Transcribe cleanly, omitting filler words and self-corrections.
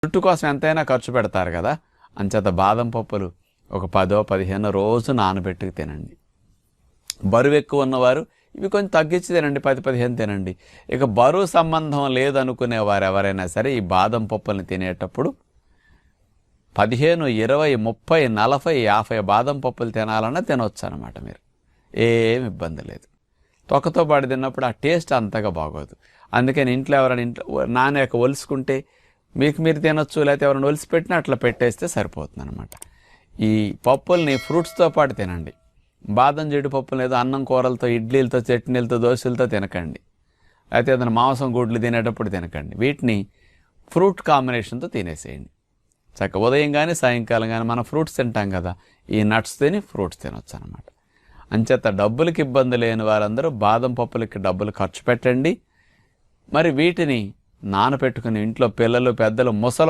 జుట్టు కోసం ఎంతైనా ఖర్చు పెడతారు కదా, అంచేత బాదం పప్పులు ఒక 10-15 రోజు నానబెట్టుకు తినండి. బరువు ఎక్కువ ఉన్నవారు ఇవి కొంచెం తగ్గించి తినండి, 10-15 తినండి. ఇక బరువు సంబంధం లేదనుకునేవారు ఎవరైనా సరే ఈ బాదం పప్పుల్ని తినేటప్పుడు 15, 20, 30, 40, 50 బాదం పప్పులు తినాలన్నా తినొచ్చు అనమాట. మీరు ఏమి ఇబ్బంది లేదు. తొక్కతో పాటు తిన్నప్పుడు ఆ టేస్ట్ అంతగా బాగోదు. అందుకని ఇంట్లో ఎవరైనా నానాక ఒలుసుకుంటే మీకు మీరు తినొచ్చు, లేకపోతే ఎవరైనా ఒలిసి పెట్టినా అట్లా పెట్టేస్తే సరిపోతుంది అనమాట. ఈ పప్పుల్ని ఫ్రూట్స్తో పాటు తినండి. బాదం జీడిపప్పులు ఏదో అన్నం కూరలతో, ఇడ్లీలతో, చట్నీలతో, దోశలతో తినకండి. లేకపోతే ఏదైనా మాంసం గుడ్లు తినేటప్పుడు తినకండి. వీటిని ఫ్రూట్ కాంబినేషన్తో తినేసేయండి. చక్కగా ఉదయం కానీ సాయంకాలం కానీ మనం ఫ్రూట్స్ తింటాం కదా, ఈ నట్స్ తిని ఫ్రూట్స్ తినొచ్చు అనమాట. అంచేత డబ్బులకి ఇబ్బంది లేని వారందరూ బాదం పప్పులకి డబ్బులు ఖర్చు పెట్టండి. మరి వీటిని నానపెట్టుకుని ఇంట్లో పిల్లలు, పెద్దలు, ముసలి